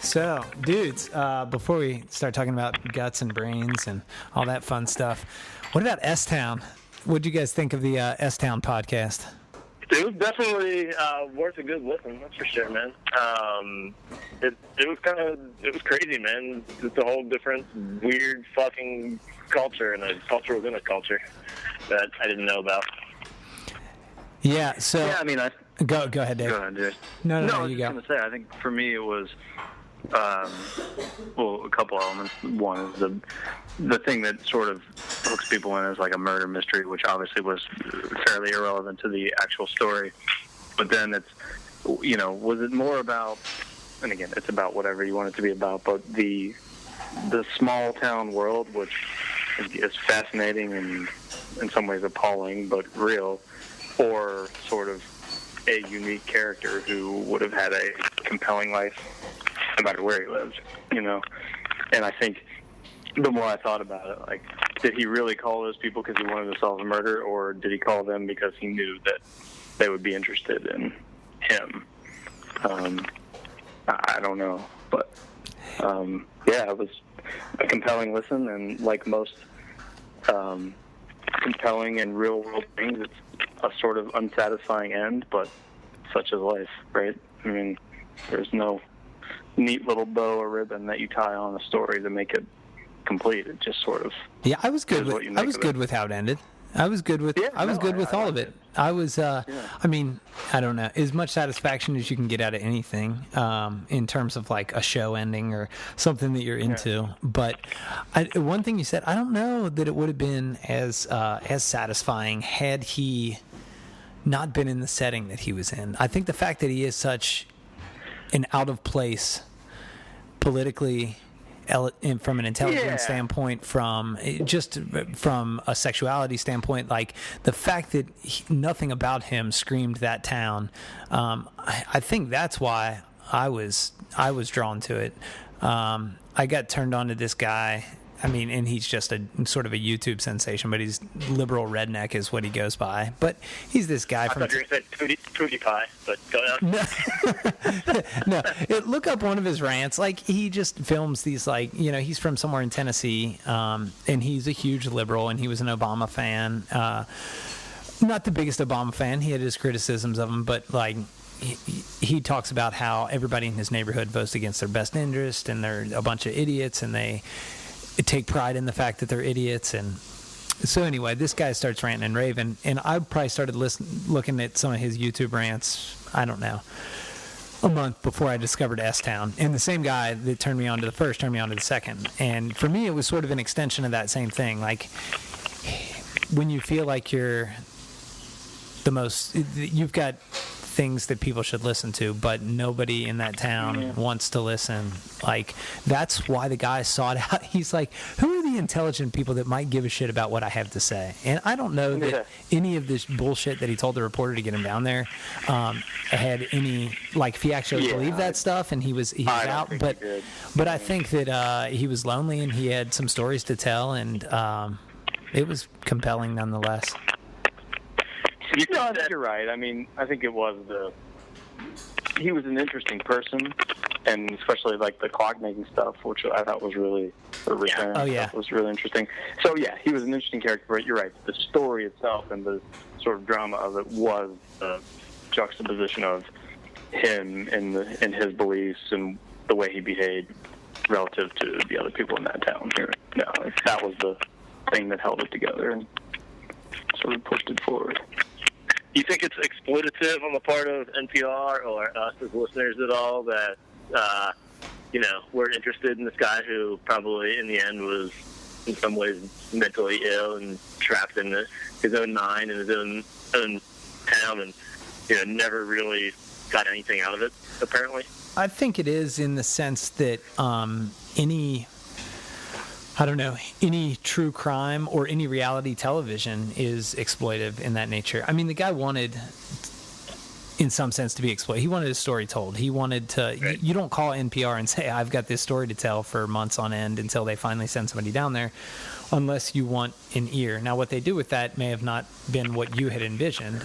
So, dudes, before we start talking about guts and brains and all that fun stuff, what about S-Town? What did you guys think of the S-Town podcast? It was definitely worth a good listen, that's for sure, man. It was crazy, man. It's a whole different, weird fucking culture, and a culture within a culture that I didn't know about. Yeah, so... Yeah, I mean, Go ahead, Dave. Go ahead, Dave. No, I was you just go. going to say, I think for me it was, a couple elements. One is the thing that sort of hooks people in is like a murder mystery, which obviously was fairly irrelevant to the actual story. But then it's, was it more about, and again, it's about whatever you want it to be about, but the small town world, which is fascinating and in some ways appalling, but real, or sort of a unique character who would have had a compelling life no matter where he lived, And I think the more I thought about it, like, did he really call those people because he wanted to solve a murder, or did he call them because he knew that they would be interested in him? I don't know, but it was a compelling listen, and like most compelling and real-world things, it's a sort of unsatisfying end, but such is life, right? I mean, there's no neat little bow or ribbon that you tie on a story to make it complete. It just sort of I was good with how it ended. I was good with all of it. I was I mean, I don't know, as much satisfaction as you can get out of anything in terms of like a show ending or something that you're into. But one thing you said, I don't know that it would have been as satisfying had he not been in the setting that he was in. I think the fact that he is such an out of place politically, from an intelligence standpoint, from a sexuality standpoint, like the fact that nothing about him screamed that town, I think that's why I was drawn to it. I got turned on to this guy. I mean, and he's just a sort of a YouTube sensation, but he's liberal redneck is what he goes by. But he's this guy from... I thought you were going to say PewDiePie, but go on. No, look up one of his rants. Like, he just films these, like, he's from somewhere in Tennessee, and he's a huge liberal, and he was an Obama fan. Not the biggest Obama fan. He had his criticisms of him, but, like... He talks about how everybody in his neighborhood votes against their best interest, and they're a bunch of idiots, and they take pride in the fact that they're idiots. And so anyway, this guy starts ranting and raving, and I probably started looking at some of his YouTube rants, I don't know, a month before I discovered S-Town. And the same guy that turned me on to the first turned me on to the second. And for me, it was sort of an extension of that same thing. Like, when you feel like you've got things that people should listen to, but nobody in that town wants to listen. Like, that's why the guy sought out. He's like, who are the intelligent people that might give a shit about what I have to say? And I don't know that any of this bullshit that he told the reporter to get him down there had any, like, if he actually believed that stuff and he was out. But I think that he was lonely and he had some stories to tell, and it was compelling nonetheless. You're right. I mean, I think it was he was an interesting person, and especially like the clock-making stuff, which I thought was really, was really interesting. So yeah, he was an interesting character, but you're right. The story itself and the sort of drama of it was the juxtaposition of him and his beliefs and the way he behaved relative to the other people in that town. That was the thing that held it together and sort of pushed it forward. Do you think it's exploitative on the part of NPR or us as listeners at all that, we're interested in this guy who probably in the end was in some ways mentally ill and trapped in his own mind and his own town and, never really got anything out of it, apparently? I think it is, in the sense that any true crime or any reality television is exploitive in that nature. I mean, the guy wanted, in some sense, to be exploited. He wanted his story told. He wanted to. Right. You don't call NPR and say, "I've got this story to tell" for months on end until they finally send somebody down there, unless you want an ear. Now, what they do with that may have not been what you had envisioned.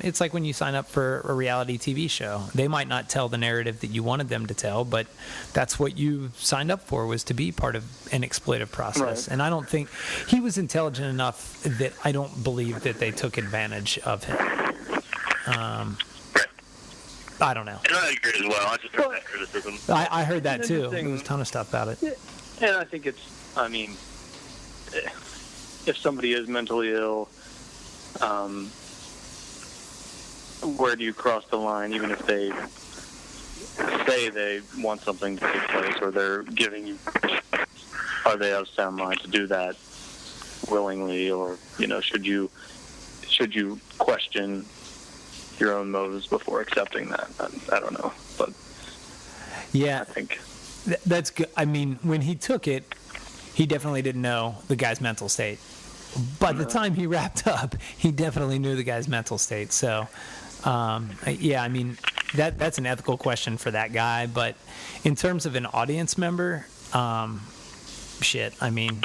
It's like when you sign up for a reality TV show. They might not tell the narrative that you wanted them to tell, but that's what you signed up for, was to be part of an exploitive process. Right. And I don't think he was intelligent enough that I don't believe that they took advantage of him. I don't know. And I agree as well. I just heard that criticism. I heard that too. There was a ton of stuff about it. And I think if somebody is mentally ill, where do you cross the line, even if they say they want something to take place or they're giving you, are they of sound mind to do that willingly, or, should you question your own motives before accepting that? I don't know, but yeah, I think that's good. I mean, when he took it, he definitely didn't know the guy's mental state. By the time he wrapped up, he definitely knew the guy's mental state. So, yeah, I mean, that's an ethical question for that guy. But in terms of an audience member, shit, I mean,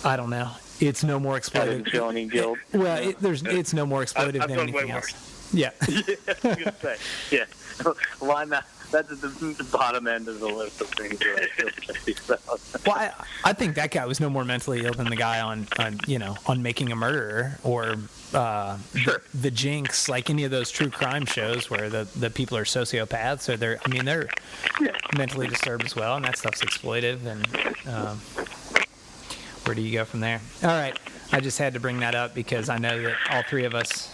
I don't know. It's no more exploitive. I didn't feel any guilt. Well, it's no more exploitive than anything else. Yeah. Yeah, I was gonna say. Yeah. Why not? That's at the bottom end of the list of things that I feel guilty about. Well, I think that guy was no more mentally ill than the guy on Making a Murderer or Sure. the Jinx, like any of those true crime shows where the people are sociopaths, or they're mentally disturbed as well, and that stuff's exploitive. And where do you go from there? All right, I just had to bring that up because I know that all three of us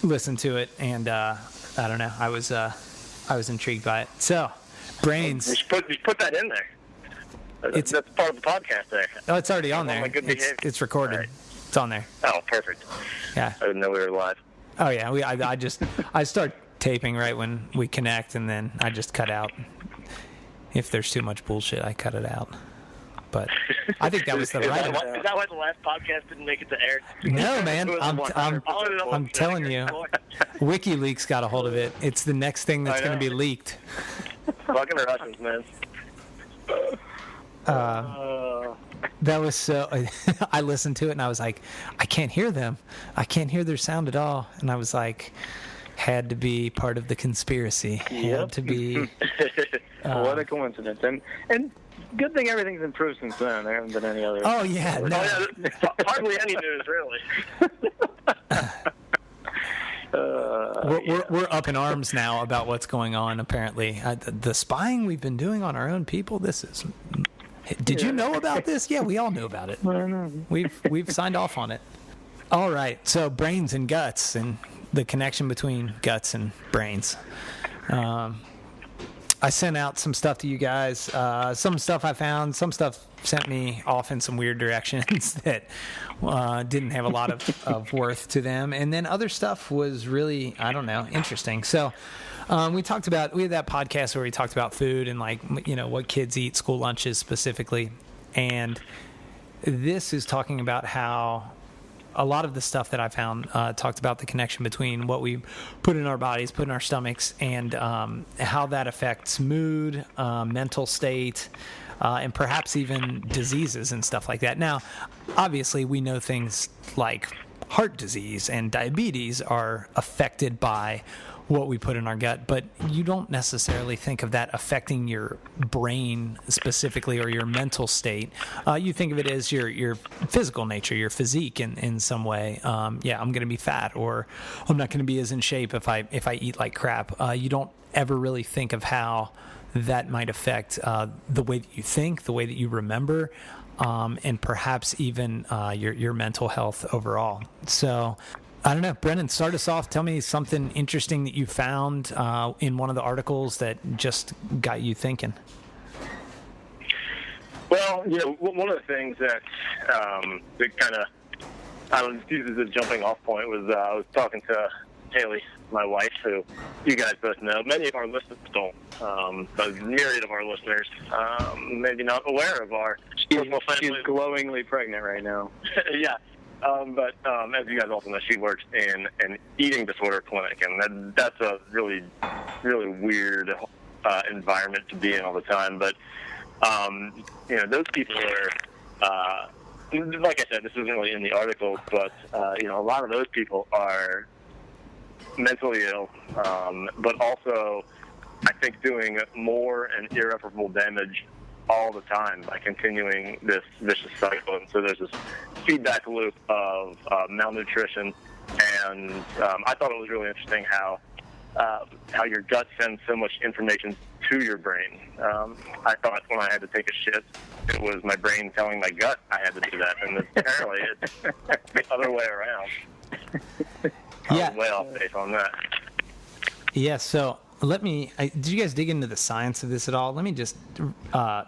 listened to it, and I don't know, I was intrigued by it. So, Brains. You should put that in there. That's part of the podcast there. Oh, it's already on there. It's recorded. Right. It's on there. Oh, perfect. Yeah. I didn't know we were live. Oh yeah. I start taping right when we connect, and then I just cut out. If there's too much bullshit, I cut it out. But I think that was the right. Is that why the last podcast didn't make it to air? No, man. I'm telling you, WikiLeaks got a hold of it. It's the next thing that's going to be leaked. Fucking Russians, man. That was so. I listened to it and I was like, I can't hear them. I can't hear their sound at all. And I was like, had to be part of the conspiracy. Yep. Had to be. What a coincidence. And good thing everything's improved since then. There haven't been any other. Oh yeah. No. Hardly any news, really. We're up in arms now about what's going on. Apparently, the spying we've been doing on our own people. This is. Did you know about this? Yeah, we all knew about it. We've signed off on it. All right. So brains and guts, and the connection between guts and brains. I sent out some stuff to you guys. Some stuff I found. Some stuff sent me off in some weird directions that didn't have a lot of worth to them. And then other stuff was really, I don't know, interesting. So we had that podcast where we talked about food and what kids eat, school lunches specifically. And this is talking about how a lot of the stuff that I found talked about the connection between what we put in our bodies, put in our stomachs, and how that affects mood, mental state, and perhaps even diseases and stuff like that. Now, obviously, we know things like heart disease and diabetes are affected by what we put in our gut, but you don't necessarily think of that affecting your brain specifically or your mental state. You think of it as your physical nature, your physique in some way. I'm going to be fat, or I'm not going to be as in shape if I eat like crap. You don't ever really think of how that might affect the way that you think, the way that you remember, and perhaps even your mental health overall. So I don't know. Brennan, start us off. Tell me something interesting that you found in one of the articles that just got you thinking. Well, one of the things that kind of, I don't use as a jumping off point was I was talking to Haley, my wife, who you guys both know. Many of our listeners don't. A myriad of our listeners maybe not aware of our personal family. She's glowingly pregnant right now. Yeah. but as you guys also know, she works in an eating disorder clinic, and that's a really, really weird environment to be in all the time. But those people are, like I said, this isn't really in the article, but a lot of those people are mentally ill, but also, I think, doing more and irreparable damage all the time by continuing this vicious cycle. And so there's this feedback loop of malnutrition, and I thought it was really interesting how your gut sends so much information to your brain. I thought when I had to take a shit, it was my brain telling my gut I had to do that, and apparently it's the other way around. Yeah. I was way off base on that. Yeah, so did you guys dig into the science of this at all? Let me just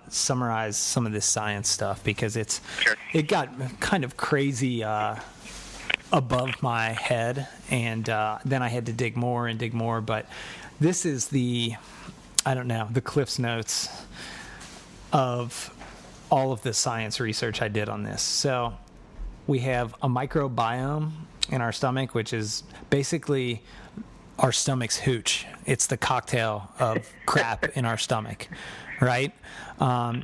summarize some of this science stuff, because it got kind of crazy above my head, and then I had to dig more, but this is the Cliff's Notes of all of the science research I did on this. So we have a microbiome in our stomach, which is basically our stomach's hooch. It's the cocktail of crap in our stomach, right?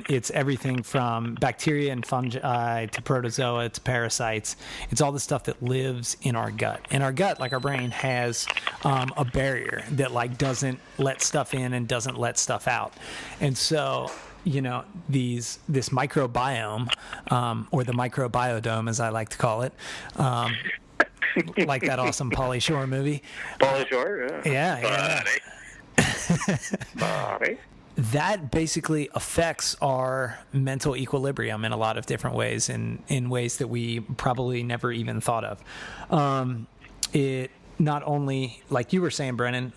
It's everything from bacteria and fungi to protozoa to parasites. It's all the stuff that lives in our gut. And our gut, like our brain, has a barrier that doesn't let stuff in and doesn't let stuff out. And so, this microbiome, or the microbiodome, as I like to call it, like that awesome Pauly Shore movie. Pauly Shore, yeah. Body. That basically affects our mental equilibrium in a lot of different ways, in ways that we probably never even thought of. It not only, like you were saying, Brennan,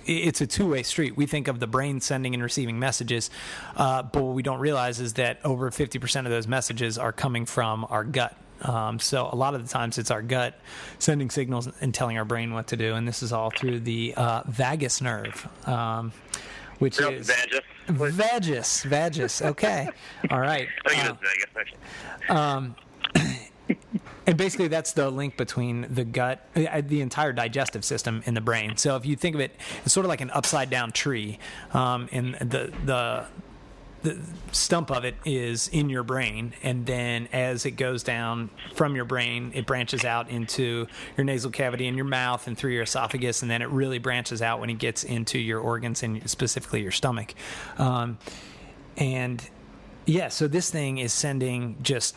it's a two-way street. We think of the brain sending and receiving messages, but what we don't realize is that over 50% of those messages are coming from our gut. So a lot of the times it's our gut sending signals and telling our brain what to do, and this is all through the vagus nerve, which is vagus. Okay, all right. I think it's vagus, actually. And basically, that's the link between the gut, the entire digestive system in the brain. So if you think of it, it's sort of like an upside-down tree, and the stump of it is in your brain, and then as it goes down from your brain, it branches out into your nasal cavity and your mouth and through your esophagus, and then it really branches out when it gets into your organs and specifically your stomach. So this thing is sending just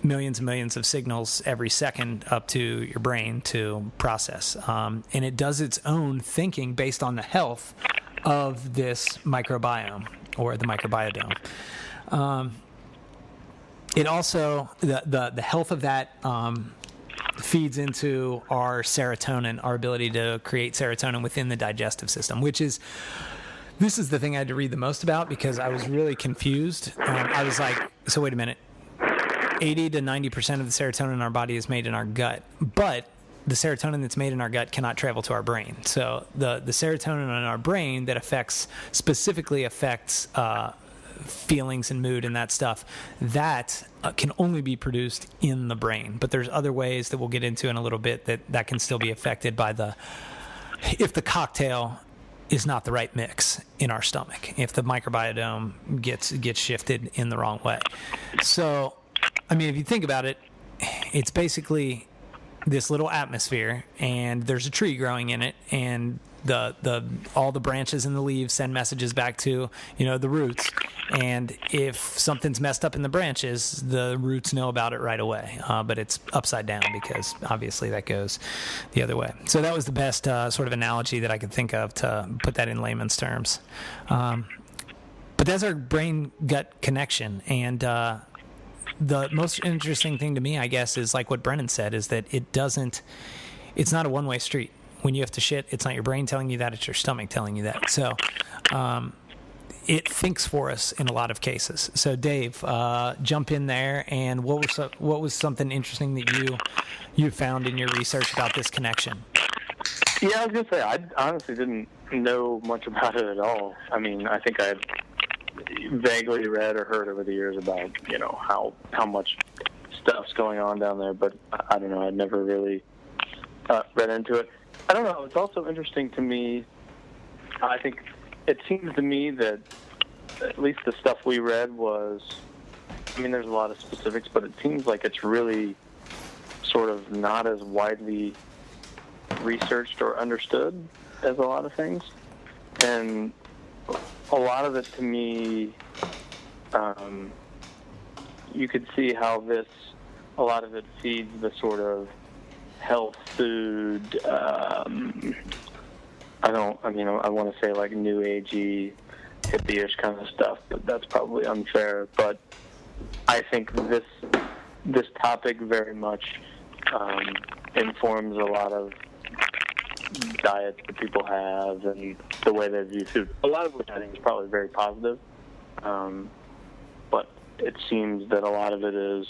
millions and millions of signals every second up to your brain to process, and it does its own thinking based on the health of this microbiome, or the microbiodome. It also, the health of that feeds into our serotonin, our ability to create serotonin within the digestive system, this is the thing I had to read the most about, because I was really confused. I was like, so wait a minute, 80 to 90% of the serotonin in our body is made in our gut, but the serotonin that's made in our gut cannot travel to our brain. So the serotonin in our brain that specifically affects feelings and mood and that stuff, that can only be produced in the brain. But there's other ways that we'll get into in a little bit that can still be affected by if the cocktail is not the right mix in our stomach, if the microbiome gets shifted in the wrong way. So, I mean, if you think about it, it's basically this little atmosphere, and there's a tree growing in it, and all the branches and the leaves send messages back to the roots, and if something's messed up in the branches, the roots know about it right away, but it's upside down, because obviously that goes the other way. So that was the best sort of analogy that I could think of to put that in layman's terms. But that's our brain gut connection, and the most interesting thing to me, I guess, is like what Brennan said, is that it's not a one-way street. When you have to shit, it's not your brain telling you that, it's your stomach telling you that. So it thinks for us in a lot of cases. So Dave, jump in there, and what was something interesting that you found in your research about this connection? Yeah, I was going to say, I honestly didn't know much about it at all. I mean, I think I had vaguely read or heard over the years about how much stuff's going on down there, but I don't know. I'd never really read into it. I don't know. It's also interesting to me. I think it seems to me that at least the stuff we read was, I mean, there's a lot of specifics, but it seems like it's really sort of not as widely researched or understood as a lot of things. And a lot of it, to me, you could see how a lot of it feeds the sort of health food, I want to say like new agey, hippie-ish kind of stuff, but that's probably unfair. But I think this topic very much informs a lot of diets that people have and the way they view food. A lot of which I think is probably very positive, but it seems that a lot of it is,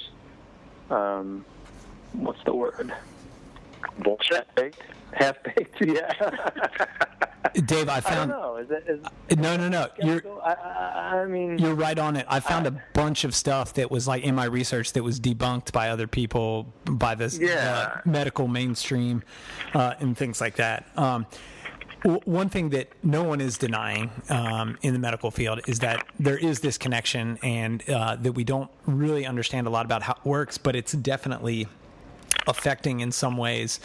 what's the word? Bullshit. Half-baked, yeah. Dave, I found. I don't know. No. You're right on it. I found a bunch of stuff that was like in my research that was debunked by other people, by this medical mainstream, and things like that. One thing that no one is denying in the medical field is that there is this connection, and that we don't really understand a lot about how it works, but it's definitely affecting in some ways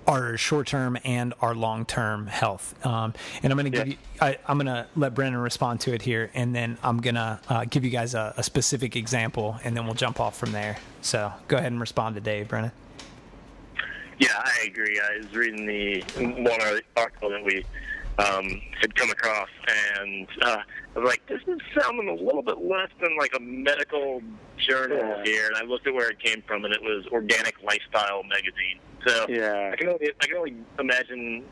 our short-term and our long-term health. And I'm going to give you, I'm going to let Brennan respond to it here, and then I'm going to give you guys a specific example, and then we'll jump off from there. So go ahead and respond to Dave, Brennan. Yeah, I agree. I was reading the one article that we had come across, and I was like, this is sounding a little bit less than like a medical journal here. And I looked at where it came from, and it was Organic Lifestyle magazine. So I can only imagine,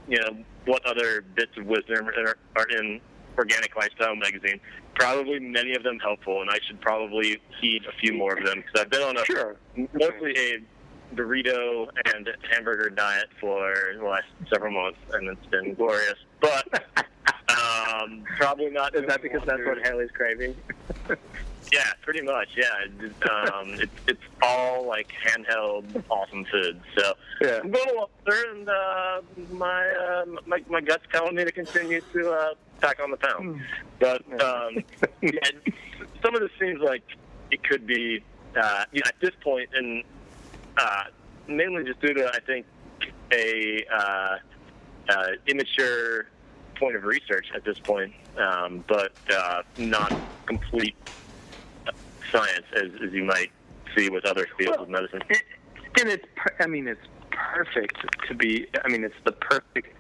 what other bits of wisdom are in Organic Lifestyle magazine. Probably many of them helpful, and I should probably heed a few more of them, because I've been on mostly a burrito and hamburger diet for the last several months, and it's been glorious. But probably not. Is that because that's what Haley's craving? Yeah, pretty much. Yeah, it's all like handheld, awesome food. So I'm going along there, and my gut's telling me to continue to pack on the pound. But some of this seems like it could be at this point, and mainly just due to, I think, a immature point of research at this point, but not complete science as you might see with other fields of medicine. And it's perfect to be. It's the perfect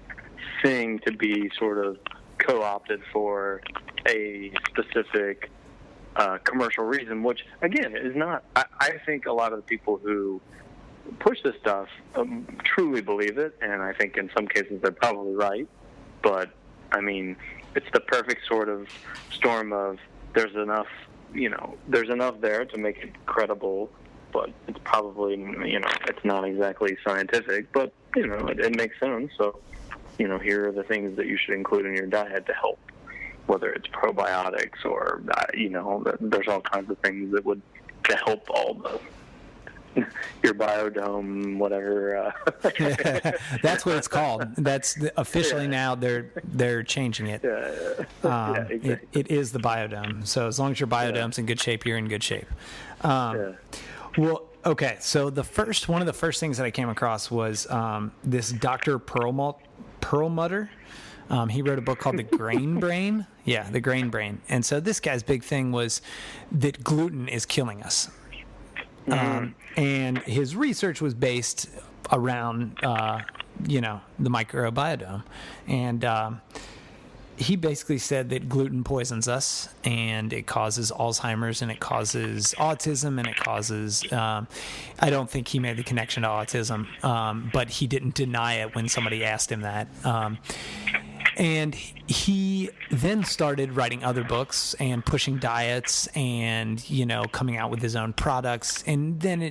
thing to be sort of co-opted for a specific commercial reason, which again is not. I think a lot of the people who push this stuff truly believe it, and I think in some cases they're probably right. But it's the perfect sort of storm of there's enough there to make it credible, but it's probably it's not exactly scientific, but it makes sense. So here are the things that you should include in your diet to help, whether it's probiotics or there's all kinds of things that would to help all the your biodome, whatever. That's what it's called. That's officially now they're changing it. Exactly. It is the biodome. So as long as your biodome's in good shape, you're in good shape. Well, okay. So one of the first things that I came across was this Dr. Perlmutter. He wrote a book called The Grain Brain. Yeah, The Grain Brain. And so this guy's big thing was that gluten is killing us. And his research was based around, the microbiome. And he basically said that gluten poisons us, and it causes Alzheimer's, and it causes autism, and it causes, I don't think he made the connection to autism, but he didn't deny it when somebody asked him that. And he then started writing other books and pushing diets and, coming out with his own products. And then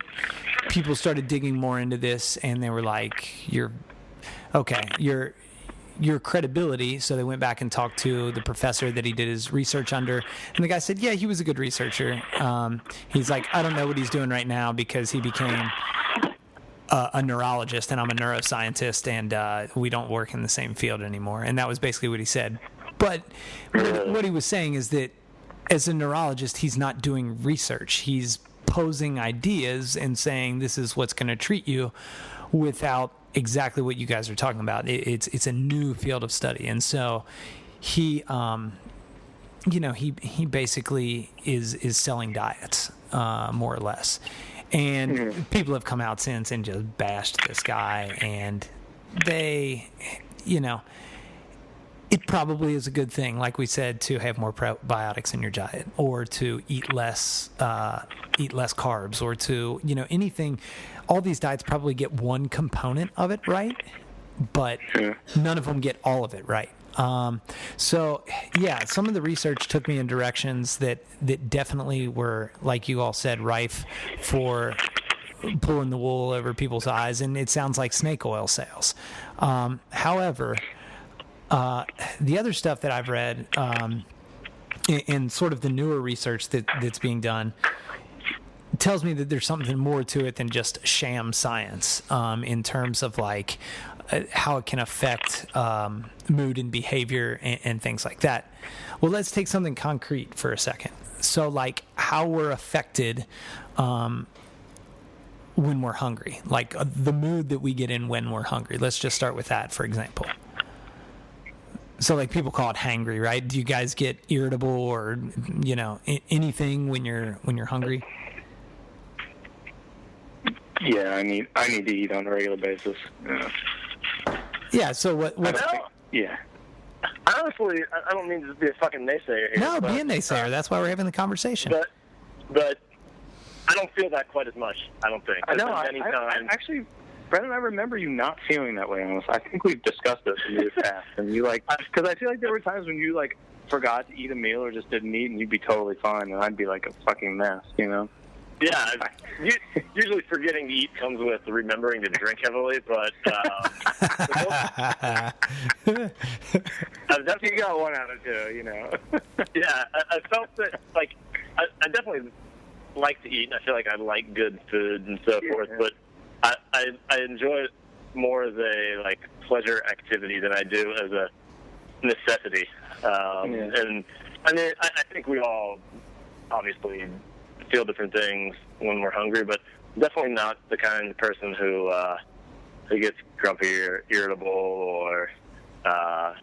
people started digging more into this, and they were like, you're your credibility. So they went back and talked to the professor that he did his research under, and the guy said, yeah, he was a good researcher. He's like, I don't know what he's doing right now because he became a neurologist, and I'm a neuroscientist, and we don't work in the same field anymore. And that was basically what he said. But what he was saying is that as a neurologist, he's not doing research. He's posing ideas and saying this is what's going to treat you without exactly what you guys are talking about. It's a new field of study. And so he he basically is selling diets, more or less. And people have come out since and just bashed this guy, and they, it probably is a good thing, like we said, to have more probiotics in your diet, or to eat less carbs, or to, anything. All these diets probably get one component of it right, but none of them get all of it right. So yeah, some of the research took me in directions that definitely were, like you all said, rife for pulling the wool over people's eyes, and it sounds like snake oil sales. However, the other stuff that I've read, in sort of the newer research that's being done, tells me that there's something more to it than just sham science, in terms of like how it can affect mood and behavior and things like that. Well, let's take something concrete for a second. So like how we're affected when we're hungry, like the mood that we get in when we're hungry. Let's just start with that, for example. So like people call it hangry, right? Do you guys get irritable or, anything when you're hungry? Yeah, I need to eat on a regular basis. Yeah. So what? Yeah. Honestly, I don't mean to be a fucking naysayer here. No, be a naysayer. That's why we're having the conversation. But I don't feel that quite as much. I don't think. I know. I actually, Brennan, I remember you not feeling that way. Almost. I think we've discussed this in the past, and you because I feel like there were times when you forgot to eat a meal or just didn't eat, and you'd be totally fine, and I'd be like a fucking mess, Yeah, usually forgetting to eat comes with remembering to drink heavily, but I've definitely got one out of two, Yeah, I felt that, I definitely like to eat, and I feel like I like good food and so forth, but I enjoy it more as a, pleasure activity than I do as a necessity. And, I mean, I think we all, obviously, feel different things when we're hungry, but definitely not the kind of person who gets grumpy or irritable or I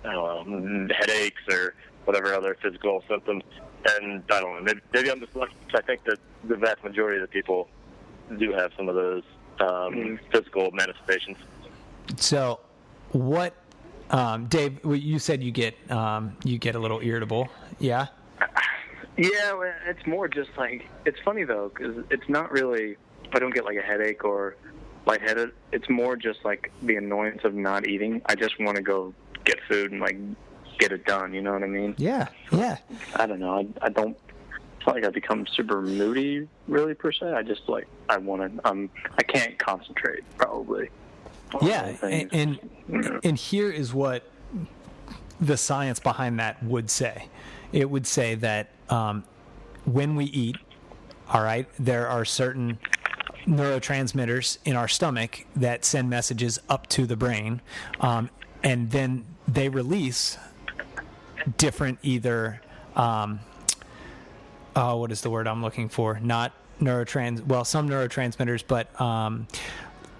don't know, headaches or whatever other physical symptoms. And I don't know, maybe I'm just lucky. I think that the vast majority of the people do have some of those physical manifestations. So, what, Dave? You said you get a little irritable, yeah? Yeah, well, it's more just it's funny though, because it's not really, I don't get a headache or lightheaded. It's more just the annoyance of not eating. I just want to go get food and get it done, you know what I mean? Yeah. I don't know. I don't, it's not like I become super moody really per se. I just I want to, I can't concentrate probably. Yeah, and here is what the science behind that would say. It would say that when we eat, all right, there are certain neurotransmitters in our stomach that send messages up to the brain, and then they release different either, what is the word I'm looking for? Not some neurotransmitters, but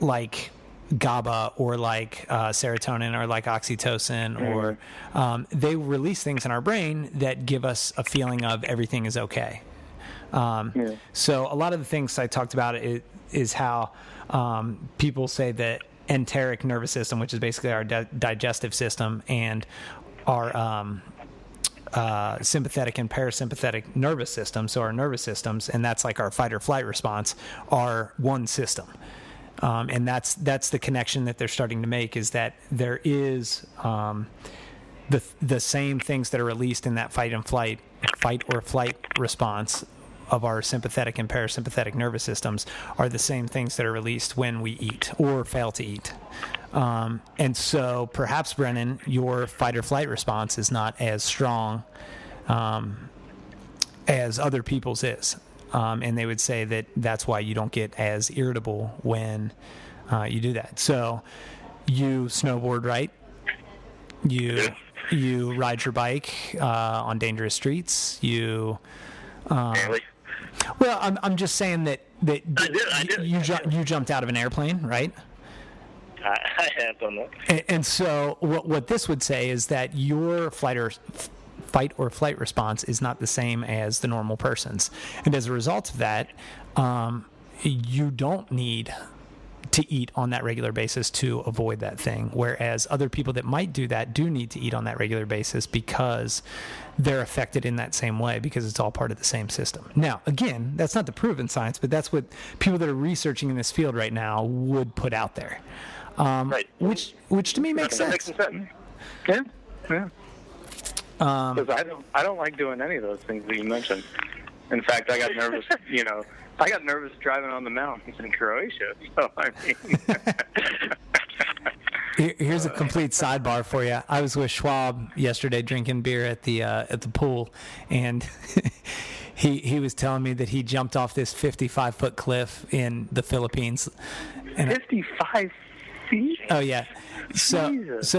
like GABA or serotonin or oxytocin, or they release things in our brain that give us a feeling of everything is okay. So a lot of the things I talked about is how people say that enteric nervous system, which is basically our digestive system, and our sympathetic and parasympathetic nervous system, so our nervous systems, and that's our fight or flight response, are one system. And that's the connection that they're starting to make, is that there is the same things that are released in that fight or flight response our sympathetic and parasympathetic nervous systems are the same things that are released when we eat or fail to eat. And so perhaps, Brennan, your fight or flight response is not as strong as other people's is. And they would say that that's why you don't get as irritable when you do that. So you snowboard, right? You ride your bike on dangerous streets. Really? Well, I'm just saying that I did. You jumped out of an airplane, right? I have done that. And so what this would say is that your fight or flight response is not the same as the normal person's. And as a result of that, you don't need to eat on that regular basis to avoid that thing, whereas other people that might do that do need to eat on that regular basis because they're affected in that same way, because it's all part of the same system. Now, again, that's not the proven science, but that's what people that are researching in this field right now would put out there, right. which to me makes sense. Makes sense. Yeah. Because I don't like doing any of those things that you mentioned. In fact, I got nervous. I got nervous driving on the mountains in Croatia. So I mean, here's a complete sidebar for you. I was with Schwab yesterday drinking beer at the pool, and he was telling me that he jumped off this 55-foot cliff in the Philippines. And 55 feet? Oh yeah. So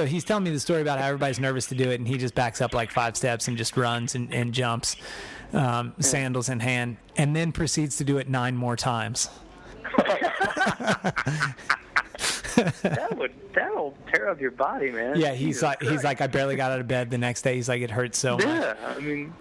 he's telling me the story about how everybody's nervous to do it, and he just backs up like 5 steps and just runs and jumps, sandals in hand, and then proceeds to do it 9 more times. That'll tear up your body, man. Yeah, he's like I barely got out of bed the next day. He's like, it hurts so much. Yeah, I mean.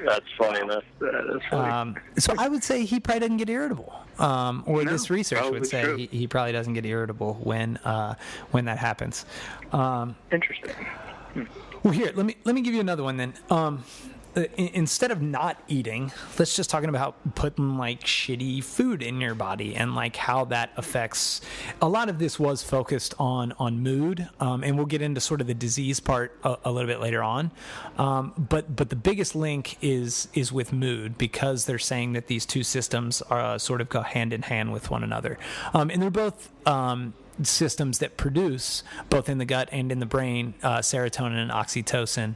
That's funny enough. That is funny. So I would say he probably doesn't get irritable, or this research would say he probably doesn't get irritable when that happens. Interesting. Well, here, let me give you another one then. Instead of not eating, let's just talking about putting like shitty food in your body and like how that affects. A lot of this was focused on mood, and we'll get into sort of the disease part a little bit later on. But the biggest link is with mood, because they're saying that these two systems are sort of go hand in hand with one another, and they're both systems that produce, both in the gut and in the brain, serotonin and oxytocin,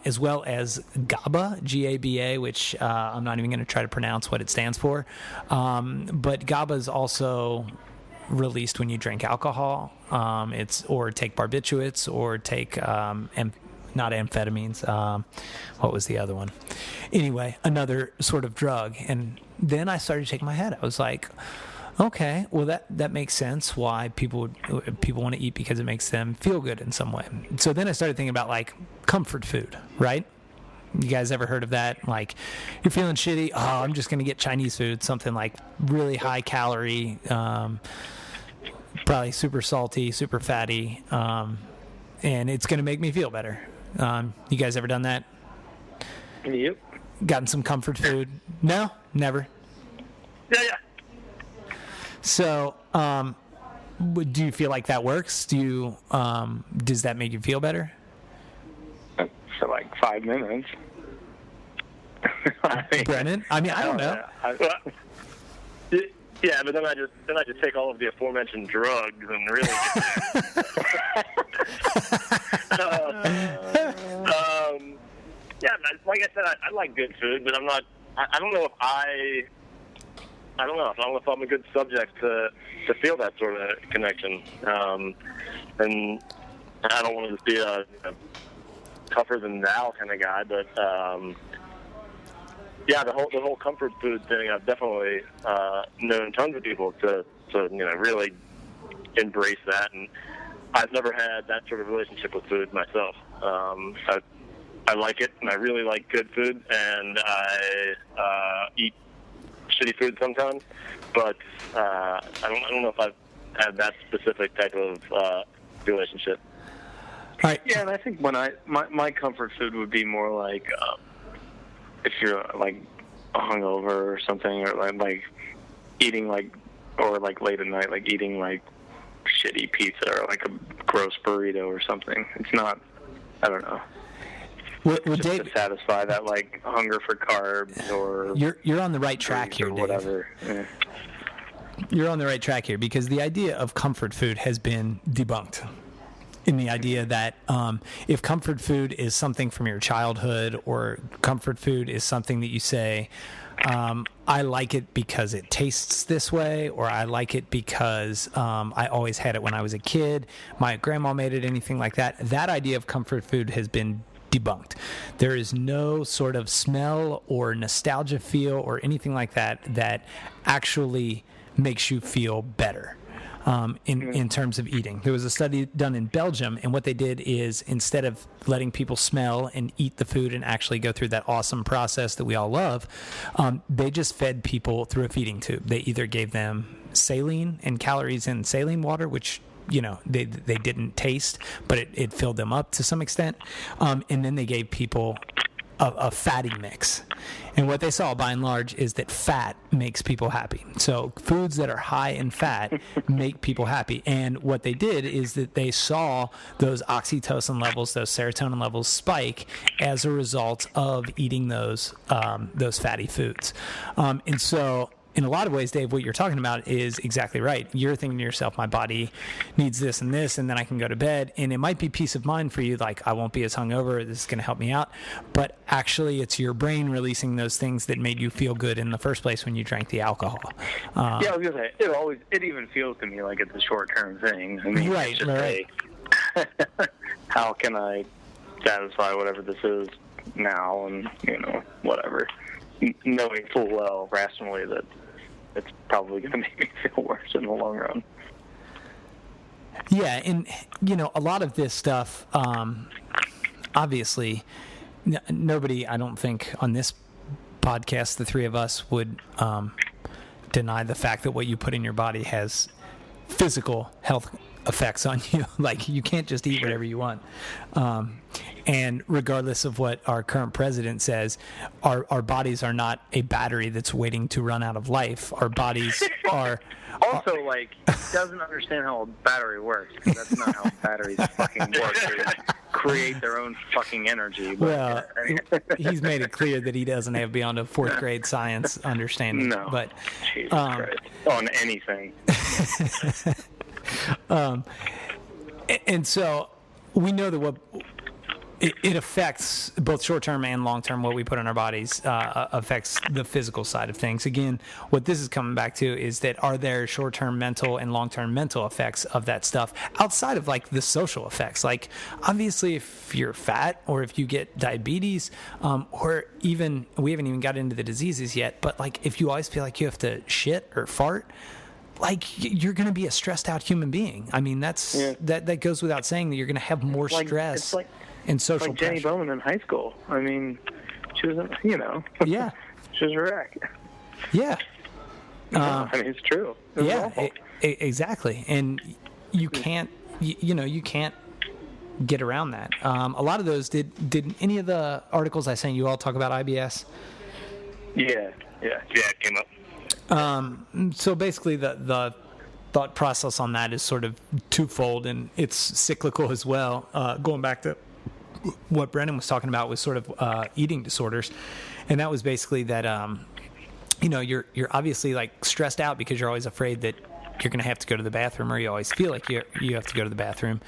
as well as GABA, G-A-B-A, which I'm not even going to try to pronounce what it stands for. But GABA is also released when you drink alcohol, or take barbiturates, or take not amphetamines. What was the other one? Anyway, another sort of drug. And then I started shaking my head. I was like, okay, well that makes sense why people want to eat, because it makes them feel good in some way. So then I started thinking about like comfort food, right? You guys ever heard of that? Like, you're feeling shitty, I'm just going to get Chinese food, something like really high calorie, probably super salty, super fatty, and it's going to make me feel better. You guys ever done that? Yep. Gotten some comfort food? No? Never? Yeah. So, do you feel like that works? Does that make you feel better? For like 5 minutes. Brennan? I mean, I don't know. Yeah, but then I just take all of the aforementioned drugs and really yeah, like I said, I like good food, but I don't know if I'm a good subject to feel that sort of connection. And I don't want to just be a tougher than thou kind of guy, but yeah, the whole comfort food thing, I've definitely known tons of people to really embrace that, and I've never had that sort of relationship with food myself. I like it, and I really like good food, and I eat shitty food sometimes, but I don't know if I've had that specific type of relationship. All right. Yeah, and I think when my comfort food would be more like if you're like hungover or something, or like eating or late at night, like eating like shitty pizza or like a gross burrito or something. It's not, I don't know. just Dave, to satisfy that like hunger for carbs or you're on the right track here, Dave. Whatever. Yeah. You're on the right track here because the idea of comfort food has been debunked. In the idea that if comfort food is something from your childhood, or comfort food is something that you say, I like it because it tastes this way, or I like it because I always had it when I was a kid, my grandma made it, anything like that, that idea of comfort food has been debunked. There is no sort of smell or nostalgia feel or anything like that that actually makes you feel better. In terms of eating. There was a study done in Belgium, and what they did is, instead of letting people smell and eat the food and actually go through that awesome process that we all love, they just fed people through a feeding tube. They either gave them saline and calories in saline water, which they didn't taste, but it filled them up to some extent, and then they gave people a fatty mix. And what they saw by and large is that fat makes people happy. So foods that are high in fat make people happy. And what they did is that they saw those oxytocin levels, those serotonin levels spike as a result of eating those fatty foods. And so in a lot of ways, Dave, what you're talking about is exactly right. You're thinking to yourself, my body needs this and this, and then I can go to bed. And it might be peace of mind for you, like I won't be as hungover, this is going to help me out. But actually, it's your brain releasing those things that made you feel good in the first place when you drank the alcohol. Yeah, I was going to say, it even feels to me like it's a short-term thing. I mean, right, it's just how can I satisfy whatever this is now, and, whatever. Knowing full well, rationally, that it's probably going to make me feel worse in the long run. Yeah, and, a lot of this stuff, obviously, nobody, I don't think, on this podcast, the three of us would deny the fact that what you put in your body has physical health effects on you. Like, you can't just eat whatever you want. And regardless of what our current president says, our bodies are not a battery that's waiting to run out of life. Our bodies are... Also, doesn't understand how a battery works, because that's not how batteries fucking work. They create their own fucking energy. Well, he's made it clear that he doesn't have beyond a fourth grade science understanding. No. But, Jesus Christ. On anything. And so we know that it affects both short-term and long-term. What we put in our bodies affects the physical side of things. Again, what this is coming back to is that are there short-term mental and long-term mental effects of that stuff outside of the social effects? Like, obviously, if you're fat or if you get diabetes, or even, we haven't even got into the diseases yet, but if you always feel like you have to shit or fart, you're going to be a stressed out human being. I mean, that goes without saying, that you're going to have more stress and social pressure. Jenny Bowman in high school. I mean, she was, yeah, she was a wreck. Yeah. I mean, it's true. It was awful. Exactly. And you can't, you can't get around that. A lot of those, did any of the articles I sent you all talk about IBS? Yeah, it came up. So basically the thought process on that is sort of twofold, and it's cyclical as well. Going back to what Brennan was talking about was sort of eating disorders, and that was basically that you're obviously stressed out because you're always afraid that you're going to have to go to the bathroom, or you always feel like you have to go to the bathroom.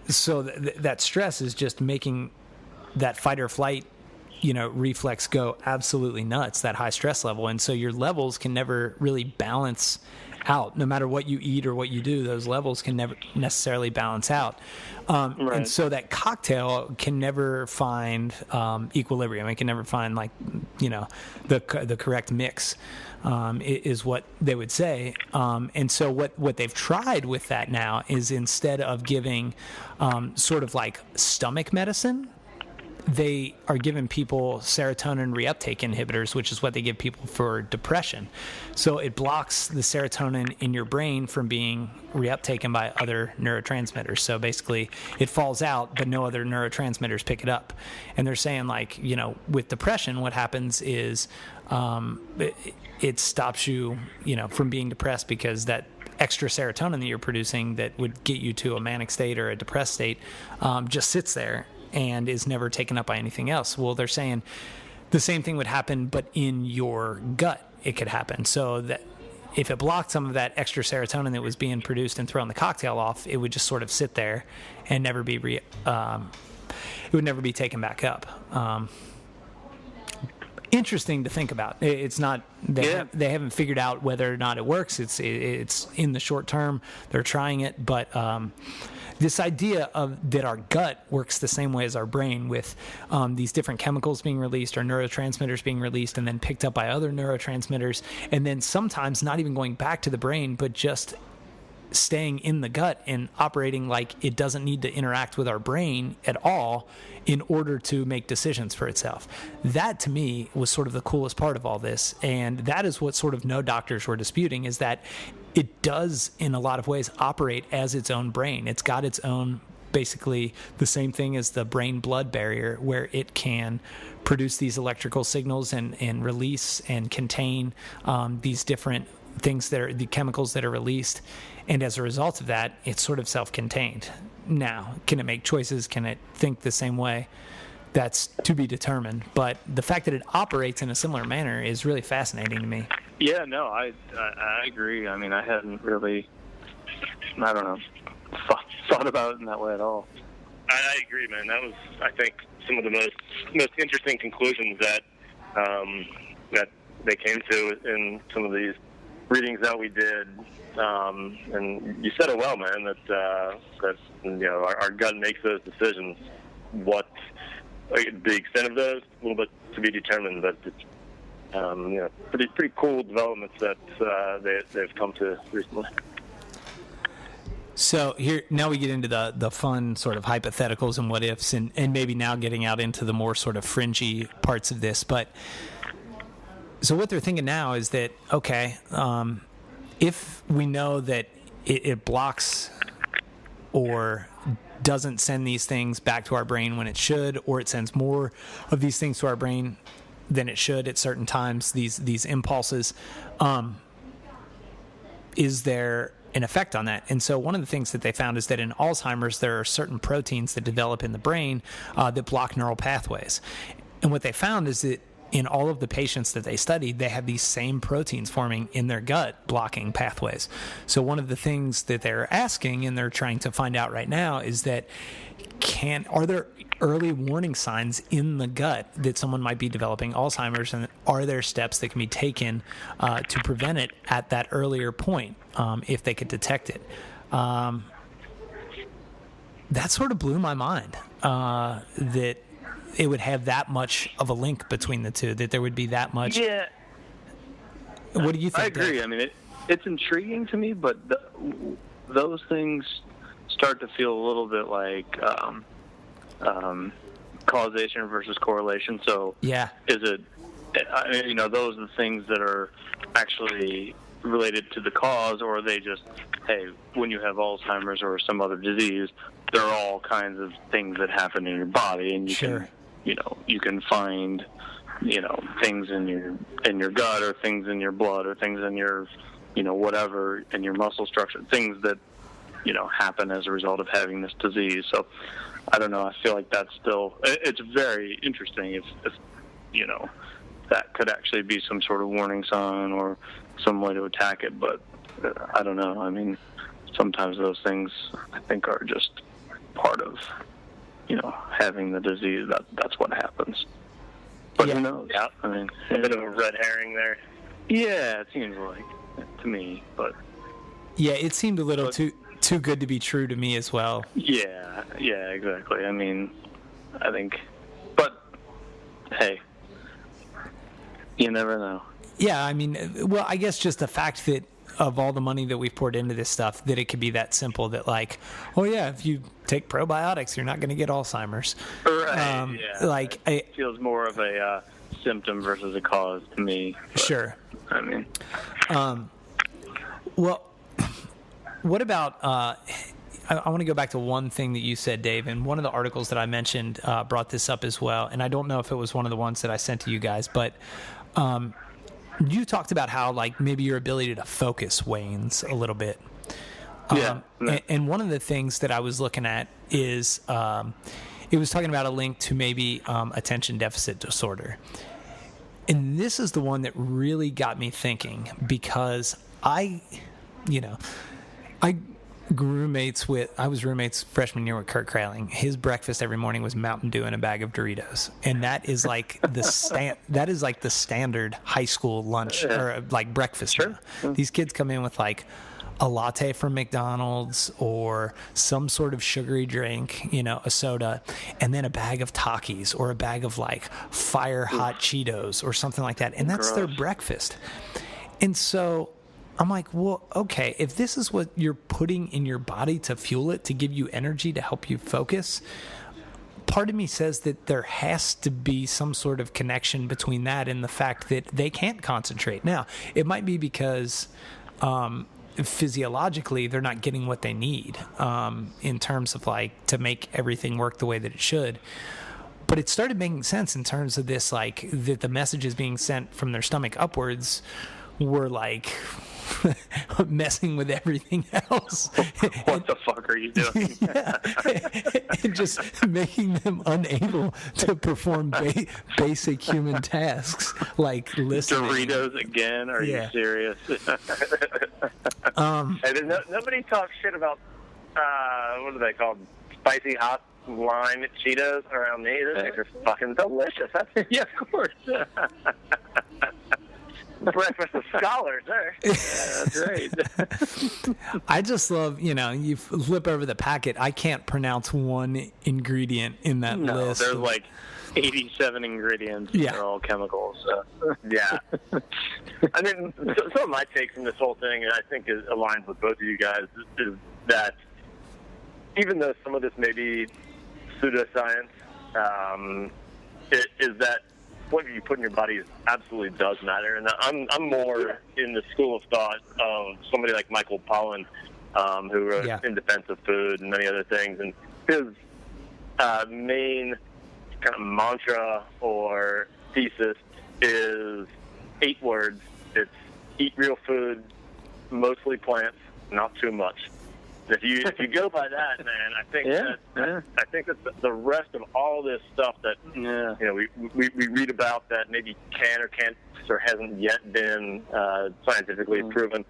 So that stress is just making that fight or flight reflex go absolutely nuts, that high stress level. And so your levels can never really balance out. No matter what you eat or what you do, those levels can never necessarily balance out. Right. And so that cocktail can never find equilibrium. It can never find the correct mix, is what they would say. And so what they've tried with that now is, instead of giving sort of stomach medicine, they are giving people serotonin reuptake inhibitors, which is what they give people for depression. So it blocks the serotonin in your brain from being reuptaken by other neurotransmitters. So basically it falls out, but no other neurotransmitters pick it up. And they're saying, with depression, what happens is it stops you, from being depressed, because that extra serotonin that you're producing that would get you to a manic state or a depressed state just sits there. and is never taken up by anything else. Well, they're saying the same thing would happen, but in your gut it could happen. So that if it blocked some of that extra serotonin that was being produced and thrown the cocktail off, it would just sort of sit there and never be it would never be taken back up. Interesting to think about. It's not they haven't figured out whether or not it works. It's in the short term. They're trying it, but this idea of that our gut works the same way as our brain, with these different chemicals being released or neurotransmitters being released and then picked up by other neurotransmitters, and then sometimes not even going back to the brain, but just staying in the gut and operating like it doesn't need to interact with our brain at all in order to make decisions for itself. That, to me, was sort of the coolest part of all this, and that is what sort of no doctors were disputing, is that it does, in a lot of ways, operate as its own brain. It's got its own, basically the same thing as the brain-blood barrier, where it can produce these electrical signals and release and contain these different things that are the chemicals that are released, and as a result of that, it's sort of self-contained. Now, can it make choices? Can it think the same way? That's to be determined. But the fact that it operates in a similar manner is really fascinating to me. Yeah, no, I agree. I mean, I hadn't really, I don't know, thought about it in that way at all. I agree, man. That was, I think, some of the most interesting conclusions that they came to in some of these readings that we did. And you said it well, man, that our gut makes those decisions. What the extent of those, a little bit to be determined, but pretty cool developments that they've come to recently. So here now we get into the fun sort of hypotheticals and what ifs, and maybe now getting out into the more sort of fringy parts of this. But so what they're thinking now is that, okay, if we know that it blocks or doesn't send these things back to our brain when it should, or it sends more of these things to our brain than it should at certain times, these impulses, is there an effect on that? And so one of the things that they found is that in Alzheimer's, there are certain proteins that develop in the brain that block neural pathways. And what they found is that in all of the patients that they studied, they have these same proteins forming in their gut, blocking pathways. So one of the things that they're asking, and they're trying to find out right now, is that are there early warning signs in the gut that someone might be developing Alzheimer's, and are there steps that can be taken to prevent it at that earlier point if they could detect it? That sort of blew my mind, that it would have that much of a link between the two, that there would be that much. Yeah. What do you think? I agree. I mean, it's intriguing to me, but those things start to feel a little bit like causation versus correlation. So yeah, is it, those are the things that are actually related to the cause, or are they just, hey, when you have Alzheimer's or some other disease, there are all kinds of things that happen in your body, and you can, you can find, things in your gut, or things in your blood, or things in your, whatever, in your muscle structure, things that, happen as a result of having this disease. So I don't know. I feel like that's still, it's very interesting if that could actually be some sort of warning sign or some way to attack it. But I don't know. I mean, sometimes those things, I think, are just part of, having the disease. That's what happens. But who knows? Yeah. I mean, a bit of a red herring there. Yeah, it seems like to me. But yeah, it seemed a little too good to be true to me as well. Yeah, exactly. I mean, I think, but hey, you never know. Yeah, I mean, well, I guess just the fact that of all the money that we've poured into this stuff, that it could be that simple, that like, oh yeah, if you take probiotics, you're not going to get Alzheimer's. Right. Yeah. Like, it feels more of a symptom versus a cause to me. But, sure. I mean, well, what about? I want to go back to one thing that you said, Dave, and one of the articles that I mentioned brought this up as well. And I don't know if it was one of the ones that I sent to you guys, but you talked about how like maybe your ability to focus wanes a little bit. And one of the things that I was looking at is it was talking about a link to maybe attention deficit disorder. And this is the one that really got me thinking, because I was roommates freshman year with Kurt Kraling. His breakfast every morning was Mountain Dew and a bag of Doritos, and that is like the standard high school lunch or like breakfast. Sure. These kids come in with like a latte from McDonald's or some sort of sugary drink, a soda, and then a bag of Takis or a bag of like fire hot Cheetos or something like that, and that's their breakfast. And so I'm like, well, okay, if this is what you're putting in your body to fuel it, to give you energy, to help you focus, part of me says that there has to be some sort of connection between that and the fact that they can't concentrate. Now, it might be because physiologically they're not getting what they need in terms of like to make everything work the way that it should. But it started making sense in terms of this, like that the messages being sent from their stomach upwards were like messing with everything else. What the fuck are you doing? And just making them unable to perform basic human tasks like listening. Doritos again? Are you serious? Nobody talks shit about what are they called? Spicy hot lime Cheetos around me. Those things are fucking delicious. Yeah, of course. Breakfast of scholars there. Yeah, that's right. I just love, you flip over the packet. I can't pronounce one ingredient in that list. There's like 87 ingredients. Yeah. They're all chemicals. So. Yeah. I mean, some of my takes from this whole thing, and I think it aligns with both of you guys, is that even though some of this may be pseudoscience, is that what you put in your body absolutely does matter. And I'm more in the school of thought of somebody like Michael Pollan, who wrote In Defense of Food and many other things. And his main kind of mantra or thesis is 8 words. It's eat real food, mostly plants, not too much. If you go by that, man, I think that the rest of all this stuff that we read about that maybe can or can't or hasn't yet been scientifically proven,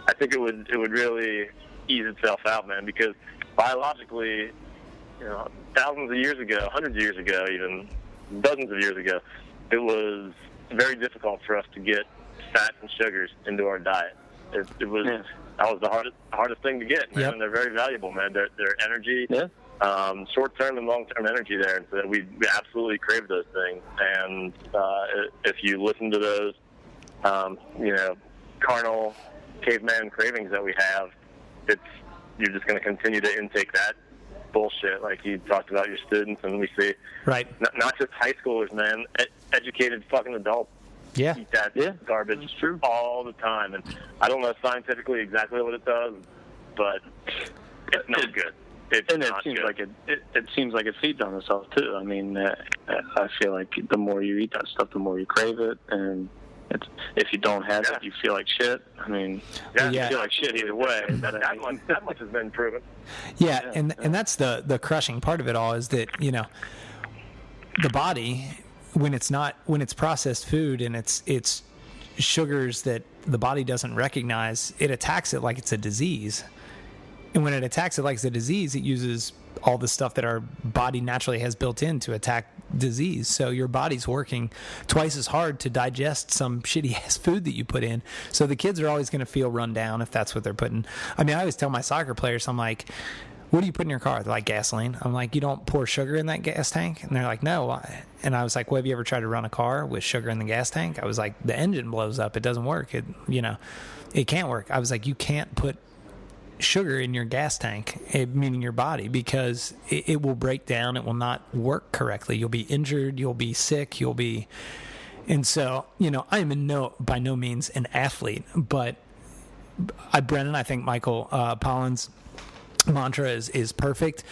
I think it would really ease itself out, man. Because biologically, thousands of years ago, hundreds of years ago, even dozens of years ago, it was very difficult for us to get fats and sugars into our diet. It was. Yeah. That was the hardest thing to get, man. Yep. And they're very valuable, man. They're energy, short-term and long-term energy there. And so we absolutely crave those things. And if you listen to those, carnal caveman cravings that we have, you're just going to continue to intake that bullshit like you talked about your students. And we see not just high schoolers, man, educated fucking adults. Eat that garbage all the time. And I don't know scientifically exactly what it does, but it's not good. It seems like it feeds on itself, too. I mean, I feel like the more you eat that stuff, the more you crave it. And if you don't have it, you feel like shit. I mean, you feel like shit either way. That much has been proven. Yeah, and that's the crushing part of it all is that, the body, when it's processed food and it's sugars that the body doesn't recognize, it attacks it like it's a disease. And when it attacks it like it's a disease, it uses all the stuff that our body naturally has built in to attack disease. So your body's working twice as hard to digest some shitty ass food that you put in. So the kids are always going to feel run down if that's what they're putting. I mean, I always tell my soccer players, I'm like, what do you put in your car? They're like, gasoline. I'm like, you don't pour sugar in that gas tank? And they're like, no. Why? And I was like, well, have you ever tried to run a car with sugar in the gas tank? I was like, the engine blows up. It doesn't work. It can't work. I was like, you can't put sugar in your gas tank, meaning your body, because it will break down. It will not work correctly. You'll be injured. You'll be sick. And so, I am by no means an athlete, but Brennan, I think Michael Pollan's mantra is perfect.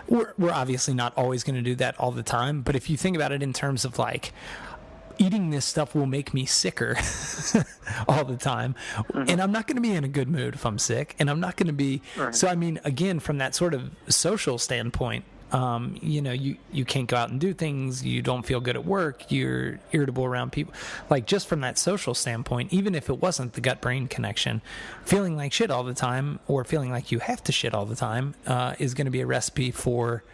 We're obviously not always going to do that all the time, but if you think about it in terms of like eating this stuff will make me sicker all the time, and I'm not going to be in a good mood if I'm sick, and I'm not going to be so I mean, again, from that sort of social standpoint, You can't go out and do things. You don't feel good at work. You're irritable around people. Like, just from that social standpoint, even if it wasn't the gut-brain connection, feeling like shit all the time or feeling like you have to shit all the time is going to be a recipe for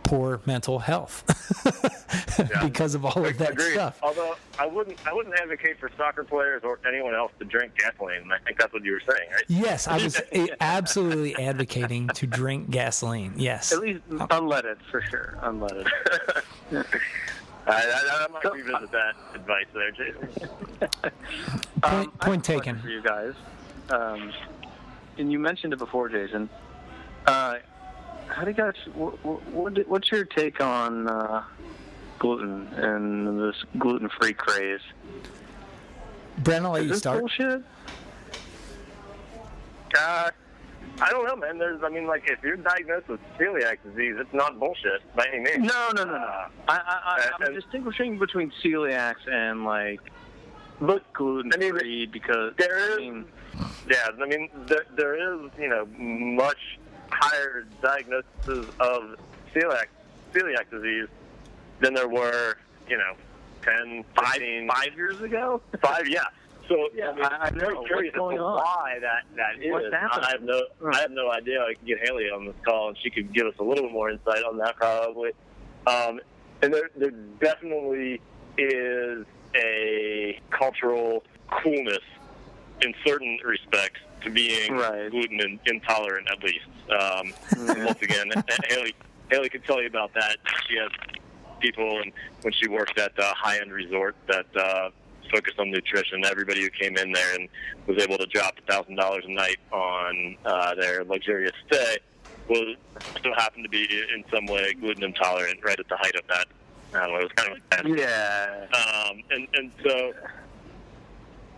poor mental health because of all of that Agreed. stuff. Although I wouldn't advocate for soccer players or anyone else to drink gasoline. And I think that's what you were saying, right? Yes, I was absolutely advocating to drink gasoline. Yes, at least unleaded for sure. Unleaded. I might revisit that advice there, Jason. Point taken. For you guys, and you mentioned it before, Jason. How do you guys? What's your take on gluten and this gluten-free craze? Brennan, I'll let you Is this start. bullshit? I don't know, man. If you're diagnosed with celiac disease, it's not bullshit by any means. No. I'm distinguishing between celiacs and gluten-free because there is much higher diagnoses of celiac disease than there were, 10, 15, 5 years ago. 5, yeah. So yeah, I'm very curious as to why that is. What's happening? I have no idea. I could get Haley on this call, and she could give us a little bit more insight on that probably. And there definitely is a cultural coolness in certain respects to being gluten intolerant, at least. And once again, Haley could tell you about that. She has people, and when she worked at the high-end resort that focused on nutrition, everybody who came in there and was able to drop $1,000 a night on their luxurious stay was still happened to be in some way gluten intolerant right at the height of that. I don't know. It was kind of fancy. Yeah. And so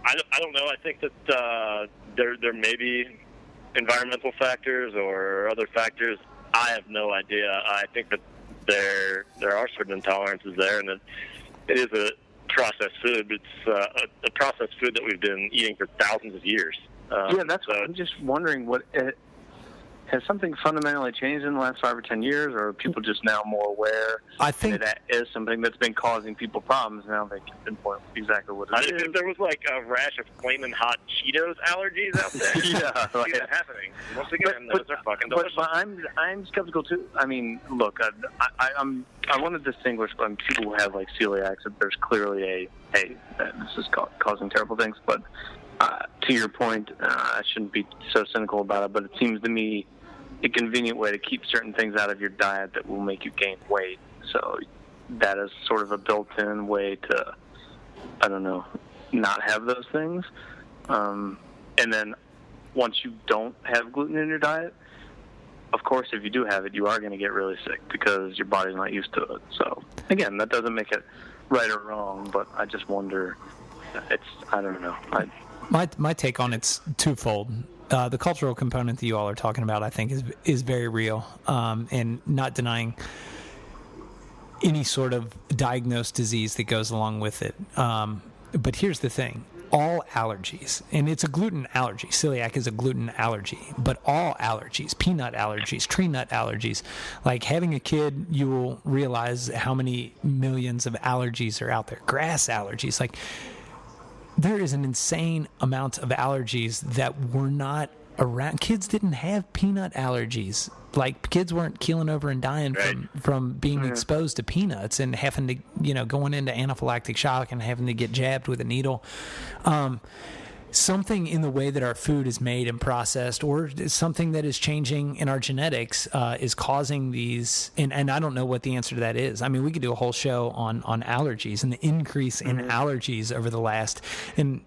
I don't know. I think that there may be environmental factors or other factors. I have no idea. I think that there are certain intolerances there, and that it is a processed food. It's a processed food that we've been eating for thousands of years. That's what I'm just wondering. Has something fundamentally changed in the last 5 or 10 years, or are people just now more aware? I think that is something that's been causing people problems. Now they can pinpoint exactly what it is. If there was a rash of flaming hot Cheetos allergies out there, see that happening. Once again, those are fucking delicious. But I'm skeptical too. I mean, look, I want to distinguish from people who have celiacs. That there's clearly this is causing terrible things. But to your point, I shouldn't be so cynical about it. But it seems to me a convenient way to keep certain things out of your diet that will make you gain weight. So that is sort of a built-in way to, I don't know, not have those things. And then once you don't have gluten in your diet, of course, if you do have it, you are going to get really sick because your body's not used to it. So again, that doesn't make it right or wrong, but I just wonder, I don't know. My take on it's twofold. The cultural component that you all are talking about, I think, is very real, and not denying any sort of diagnosed disease that goes along with it. But here's the thing. All allergies, and it's a gluten allergy. Celiac is a gluten allergy, but all allergies, peanut allergies, tree nut allergies, like having a kid, you will realize how many millions of allergies are out there. Grass allergies, there is an insane amount of allergies that were not around. Kids didn't have peanut allergies. Kids weren't keeling over and dying from being exposed to peanuts and having to, going into anaphylactic shock and having to get jabbed with a needle. Something in the way that our food is made and processed, or something that is changing in our genetics, is causing these. And I don't know what the answer to that is. I mean, we could do a whole show on allergies and the increase in allergies over the last. And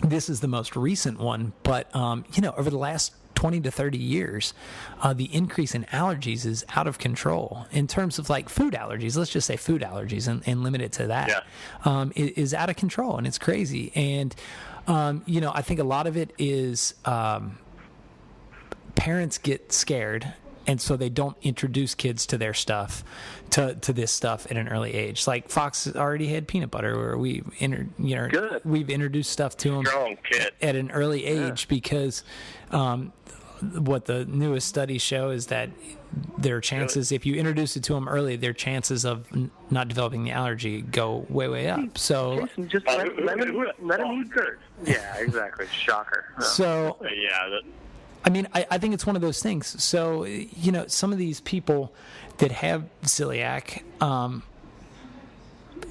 this is the most recent one, but over the last 20 to 30 years, the increase in allergies is out of control in terms of food allergies. Let's just say food allergies and limit it to that. It is out of control, and it's crazy. And I think a lot of it is parents get scared, and so they don't introduce kids to their stuff, to this stuff at an early age. Like Fox already had peanut butter, where we've introduced stuff to him at an early age because what the newest studies show is that their chances, if you introduce it to them early, their chances of not developing the allergy go way, way up. So Jason, just let him eat dirt. Yeah, exactly. Shocker. So yeah. I mean, I think it's one of those things. So, some of these people that have celiac,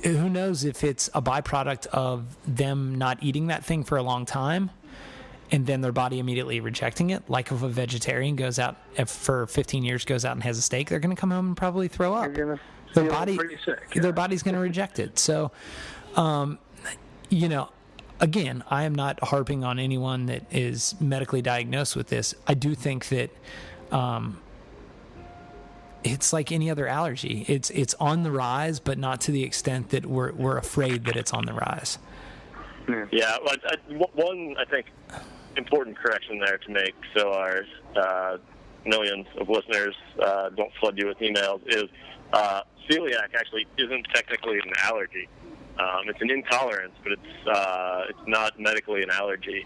who knows if it's a byproduct of them not eating that thing for a long time and then their body immediately rejecting it. Like if a vegetarian goes out for 15 years, goes out and has a steak, they're going to come home and probably throw up. Their body's going to reject it. So, again, I am not harping on anyone that is medically diagnosed with this. I do think that it's like any other allergy. It's on the rise, but not to the extent that we're afraid that it's on the rise. Yeah. One, I think, important correction there to make so our millions of listeners don't flood you with emails is celiac actually isn't technically an allergy. It's an intolerance, but it's not medically an allergy.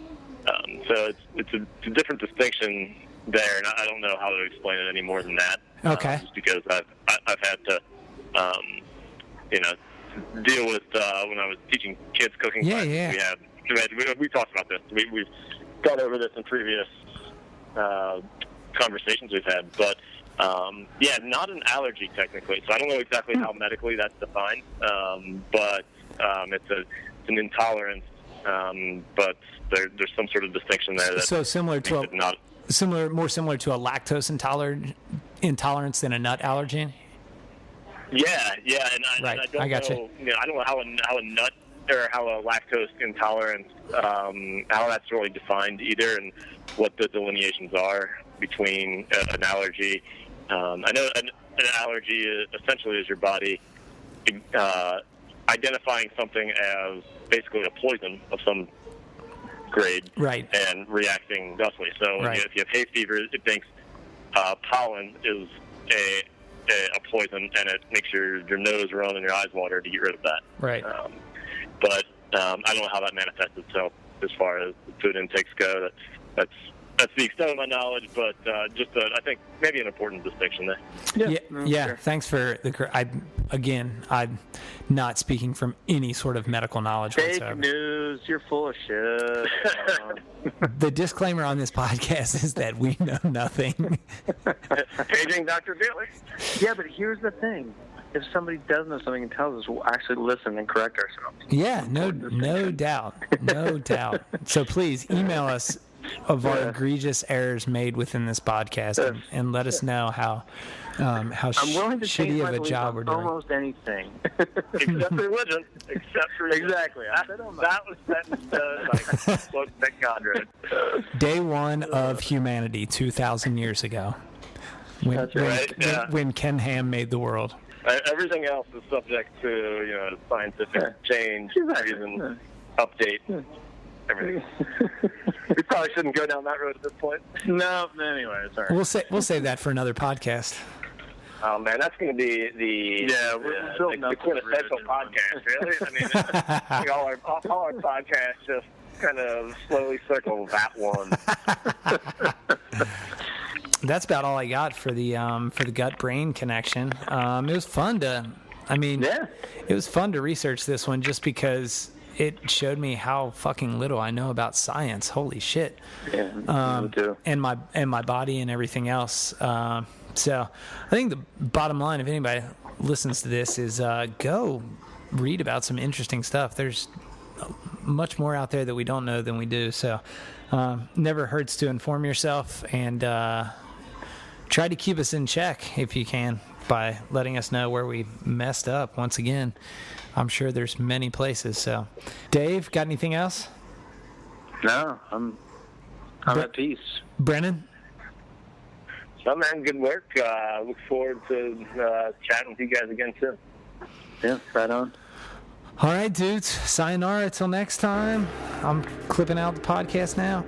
So it's a different distinction there, and I don't know how to explain it any more than that. Okay. Just because I've had to, deal with when I was teaching kids cooking. Yeah. We talked about this. We've gone over this in previous conversations we've had, but not an allergy technically. So I don't know exactly how medically that's defined, but it's an intolerance. But there's some sort of distinction there. That so similar to more similar to a lactose intolerance than a nut allergen. Yeah, and right. I don't got know. I don't know how a nut or how a lactose intolerance, how that's really defined either, and what the delineations are between an allergy. I know an allergy essentially is your body identifying something as basically a poison of some grade, right, and reacting thusly. So right. If you have hay fever, it thinks pollen is a poison, and it makes your nose run and your eyes water to get rid of that. Right. But I don't know how that manifests itself as far as food intakes go. That's the extent of my knowledge, but I think maybe an important distinction there. Yeah. Sure. Thanks for I'm not speaking from any sort of medical knowledge whatsoever. Fake news. You're full of shit. The disclaimer on this podcast is that we know nothing. Paging Dr. Daly. Yeah, but here's the thing. If somebody does know something and tells us, we'll actually listen and correct ourselves. Yeah, no doubt. No doubt. So please email us of our egregious errors made within this podcast and let us know how I'm willing to shitty of a job we're doing. Almost anything. Except religion. Exactly. That was set in stone, like thank God, right? Day one of humanity 2,000 years ago. When Ken Ham made the world. Everything else is subject to scientific change, reason, update, everything. We probably shouldn't go down that road at this point. No, anyway, it's all right. We'll save that for another podcast. Oh man, that's going to be the quintessential podcast, really. I mean, all our podcasts just kind of slowly circle that one. That's about all I got for the gut brain connection. It was fun it was fun to research this one just because it showed me how fucking little I know about science. Holy shit. Yeah, me too. And my body and everything else. So I think the bottom line, if anybody listens to this, is go read about some interesting stuff. There's much more out there that we don't know than we do. So never hurts to inform yourself, and try to keep us in check if you can by letting us know where we messed up. Once again, I'm sure there's many places. So, Dave, got anything else? No, I'm at peace. Brennan? So, man, good work. Look forward to chatting with you guys again soon. Yeah, right on. All right, dudes. Sayonara till next time. I'm clipping out the podcast now.